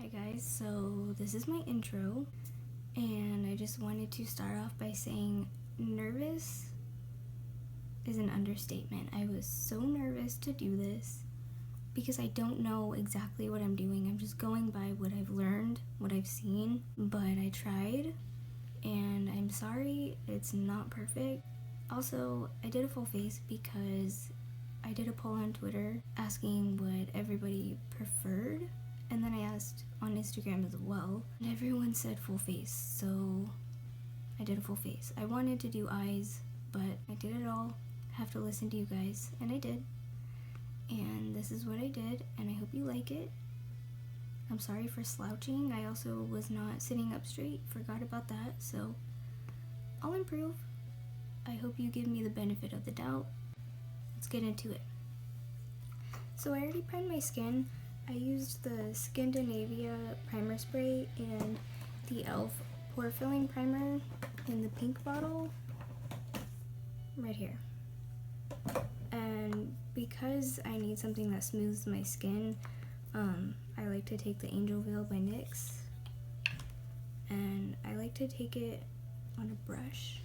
Hi guys, so this is my intro, and I just wanted to start off by saying nervous is an understatement. I was so nervous to do this because I don't know exactly what I'm doing. I'm just going by what I've learned, what I've seen, but I tried, and I'm sorry it's not perfect. Also, I did a full face because I did a poll on Twitter asking what everybody preferred, and then I asked on Instagram as well, and everyone said full face, so I did a full face. I wanted to do eyes, but I did it all. I have to listen to you guys, and I did. And this is what I did, and I hope you like it. I'm sorry for slouching. I also was not sitting up straight, forgot about that, so I'll improve. I hope you give me the benefit of the doubt. Let's get into it. So I already primed my skin. I used the Scandinavia primer spray and the e.l.f. pore filling primer in the pink bottle right here. And because I need something that smooths my skin, I like to take the Angel Veil by NYX, and I like to take it on a brush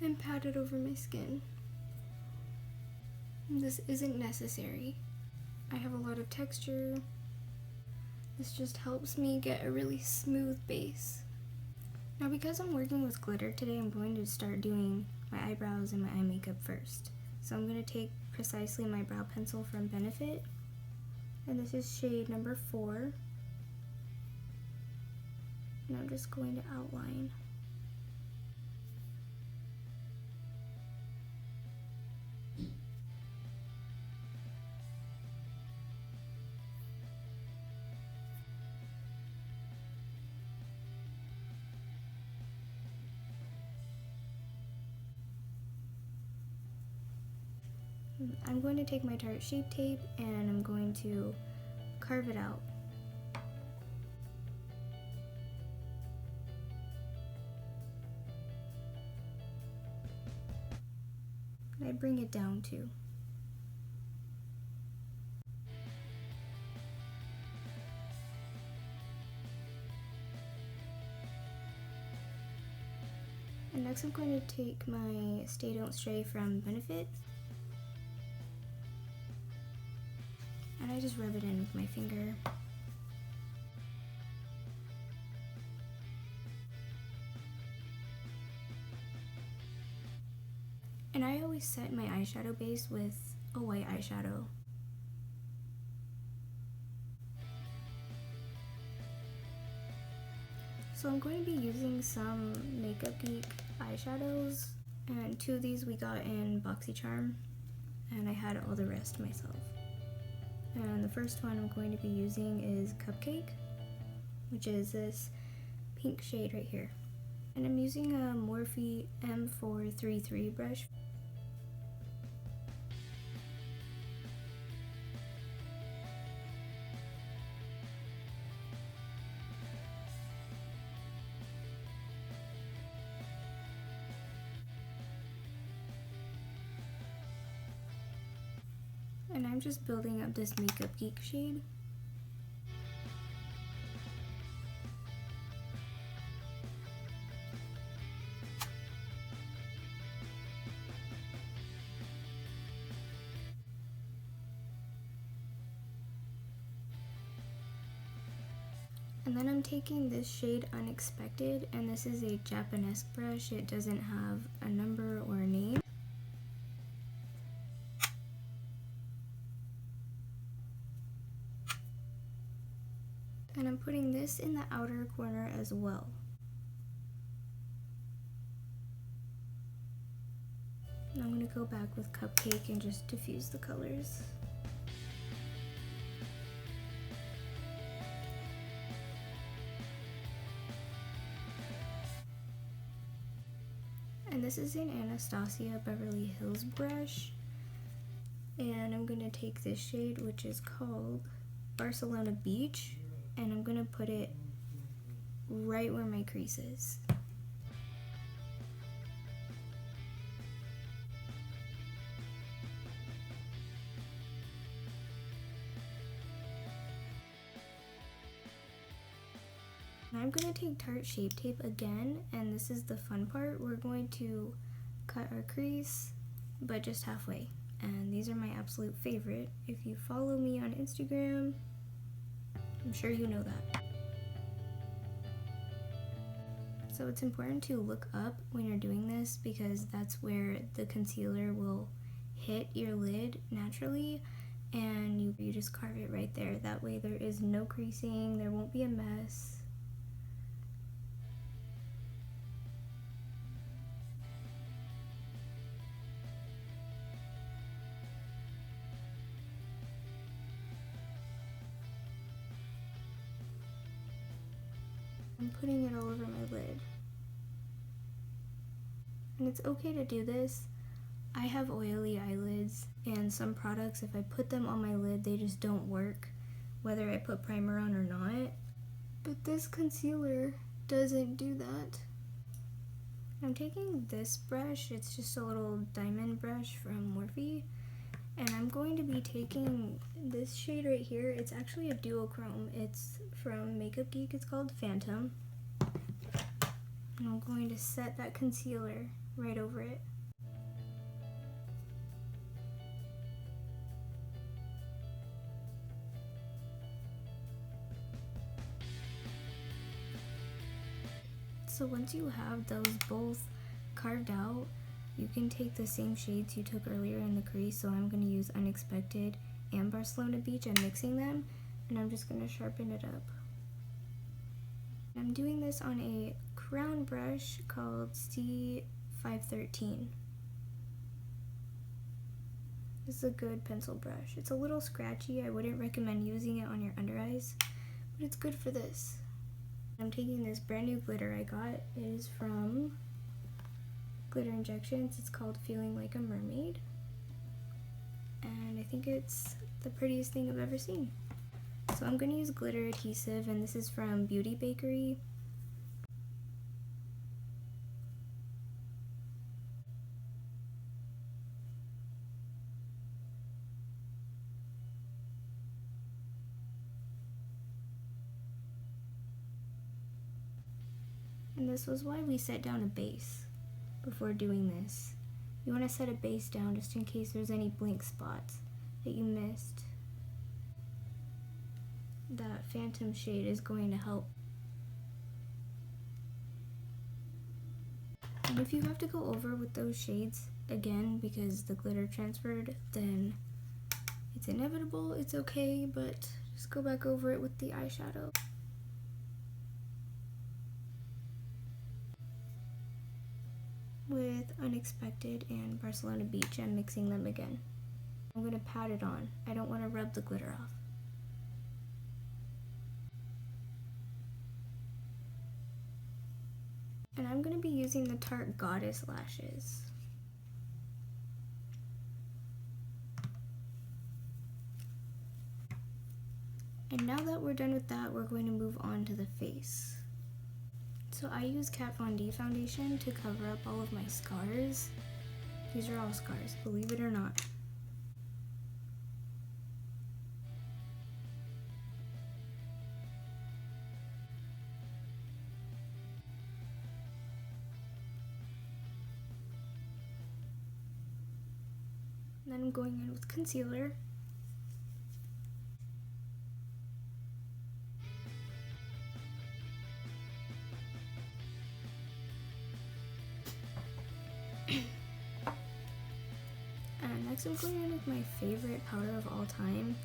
and pat it over my skin. This isn't necessary. I have a lot of texture. This just helps me get a really smooth base. Now, because I'm working with glitter today, I'm going to start doing my eyebrows and my eye makeup first. So I'm going to take precisely my brow pencil from Benefit, and this is shade number 4. And I'm just going to outline. I'm going to take my Tarte Shape Tape and I'm going to carve it out. And I bring it down too. And next I'm going to take my Stay Don't Stray from Benefit, and I just rub it in with my finger. And I always set my eyeshadow base with a white eyeshadow. So I'm going to be using some Makeup Geek eyeshadows, and 2 of these we got in BoxyCharm, and I had all the rest myself. And the first one I'm going to be using is Cupcake, which is this pink shade right here. And I'm using a Morphe M433 brush. And I'm just building up this Makeup Geek shade. And then I'm taking this shade Unexpected, and this is a Japanese brush. It doesn't have a number or a name. And I'm putting this in the outer corner as well. And I'm going to go back with Cupcake and just diffuse the colors. And this is an Anastasia Beverly Hills brush. And I'm going to take this shade, which is called Barcelona Beach, and I'm going to put it right where my crease is. Now I'm going to take Tarte Shape Tape again, and this is the fun part. We're going to cut our crease, but just halfway. And these are my absolute favorite. If you follow me on Instagram, I'm sure you know that. So it's important to look up when you're doing this because that's where the concealer will hit your lid naturally, and you just carve it right there. That way there is no creasing, there won't be a mess. I'm putting it all over my lid. And it's okay to do this. I have oily eyelids, and some products, if I put them on my lid, they just don't work, whether I put primer on or not. But this concealer doesn't do that. I'm taking this brush, it's just a little diamond brush from Morphe, and I'm going to be taking this shade right here. It's actually a duochrome. It's from Makeup Geek. It's called Phantom. And I'm going to set that concealer right over it. So once you have those both carved out, you can take the same shades you took earlier in the crease. So I'm going to use Unexpected and Barcelona Beach. I'm mixing them, and I'm just going to sharpen it up. I'm doing this on a crown brush called C513. This is a good pencil brush. It's a little scratchy. I wouldn't recommend using it on your under eyes, but it's good for this. I'm taking this brand new glitter I got. It is from Glitter Injections. It's called Feeling Like a Mermaid. And I think it's the prettiest thing I've ever seen. So I'm going to use glitter adhesive, and this is from Beauty Bakery. And this was why we set down a base before doing this. You want to set a base down just in case there's any blank spots that you missed. That Phantom shade is going to help. And if you have to go over with those shades again because the glitter transferred, then it's inevitable, it's okay, but just go back over it with the eyeshadow. With Unexpected and Barcelona Beach, I'm mixing them again. I'm going to pat it on. I don't want to rub the glitter off. And I'm going to be using the Tarte Goddess lashes. And now that we're done with that, we're going to move on to the face. So I use Kat Von D foundation to cover up all of my scars. These are all scars, believe it or not. And then I'm going in with concealer. And next I'm going in with my favorite powder of all time.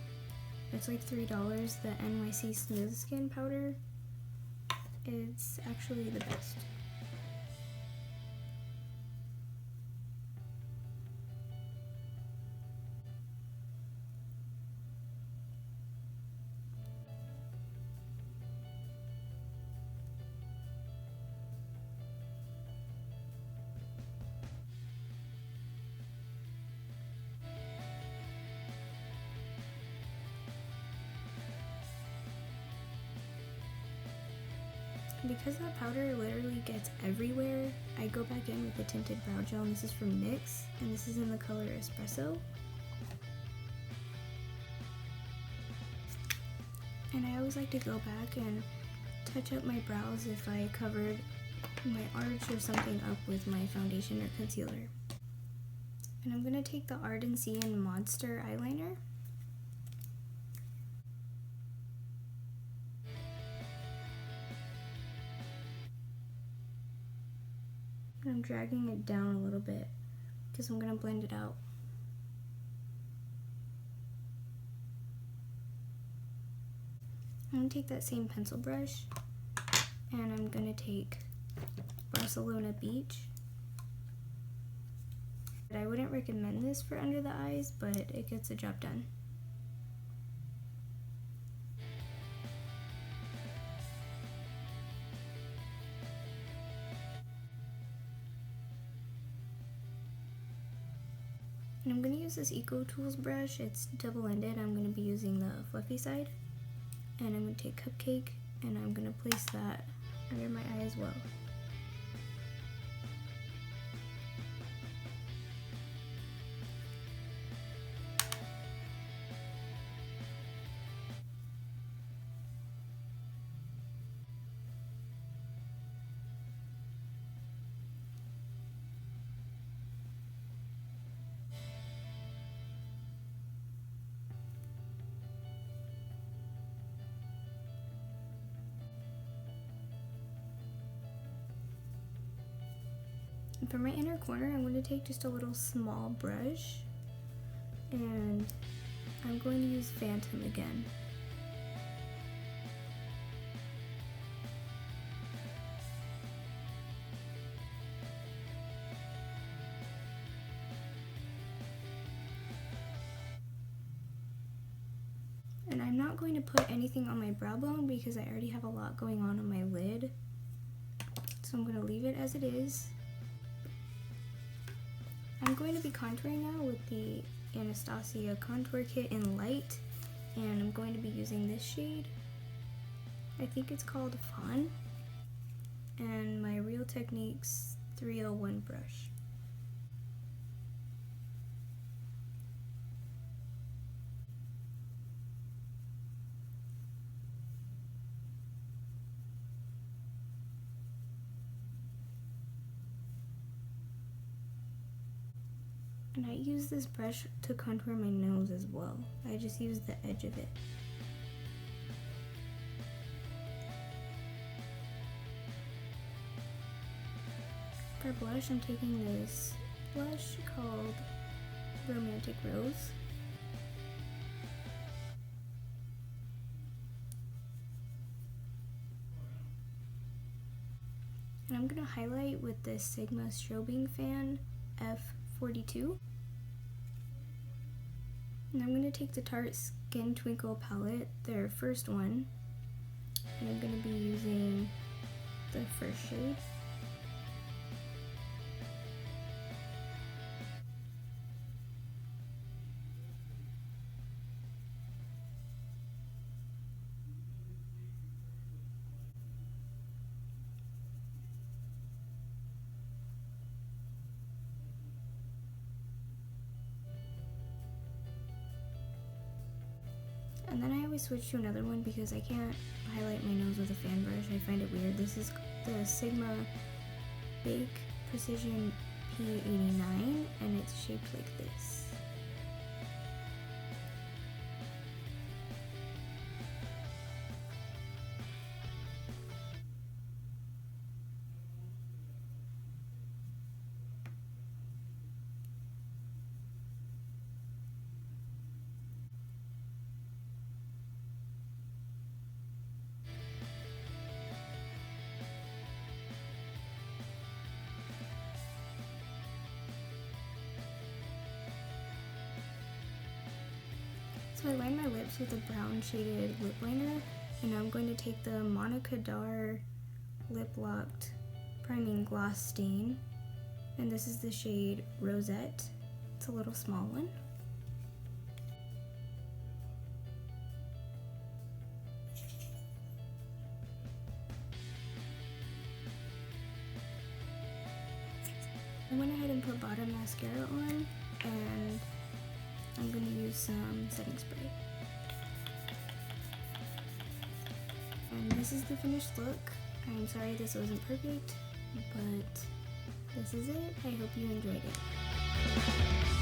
It's like $3, the NYC Smooth Skin powder. It's actually the best. Because that powder literally gets everywhere, I go back in with the tinted brow gel, and this is from NYX, and this is in the color Espresso. And I always like to go back and touch up my brows if I covered my arch or something up with my foundation or concealer. And I'm going to take the Ardent Sea and Monster eyeliner. And I'm dragging it down a little bit because I'm going to blend it out. I'm going to take that same pencil brush and I'm going to take Barcelona Beach. I wouldn't recommend this for under the eyes, but it gets the job done. And I'm going to use this Eco Tools brush. It's double-ended. I'm going to be using the fluffy side. And I'm going to take Cupcake and I'm going to place that under my eye as well. And for my inner corner, I'm going to take just a little small brush and I'm going to use Phantom again. And I'm not going to put anything on my brow bone because I already have a lot going on my lid. So I'm going to leave it as it is. I'm going to be contouring now with the Anastasia Contour Kit in Light, and I'm going to be using this shade. I think it's called Fawn, and my Real Techniques 301 brush. And I use this brush to contour my nose as well. I just use the edge of it. For blush, I'm taking this blush called Romantic Rose. And I'm going to highlight with this Sigma Strobing Fan F42. And I'm going to take the Tarte Skin Twinkle palette, their first one, and I'm going to be using the first shade. And then I always switch to another one because I can't highlight my nose with a fan brush. I find it weird. This is the Sigma Bake Precision P89 and it's shaped like this. So I line my lips with a brown shaded lip liner, and I'm going to take the Monica Dar Lip Locked Priming Gloss Stain, and this is the shade Rosette. It's a little small one. I went ahead and put bottom mascara on, and I'm going to use some setting spray. And this is the finished look. I'm sorry this wasn't perfect, but this is it. I hope you enjoyed it.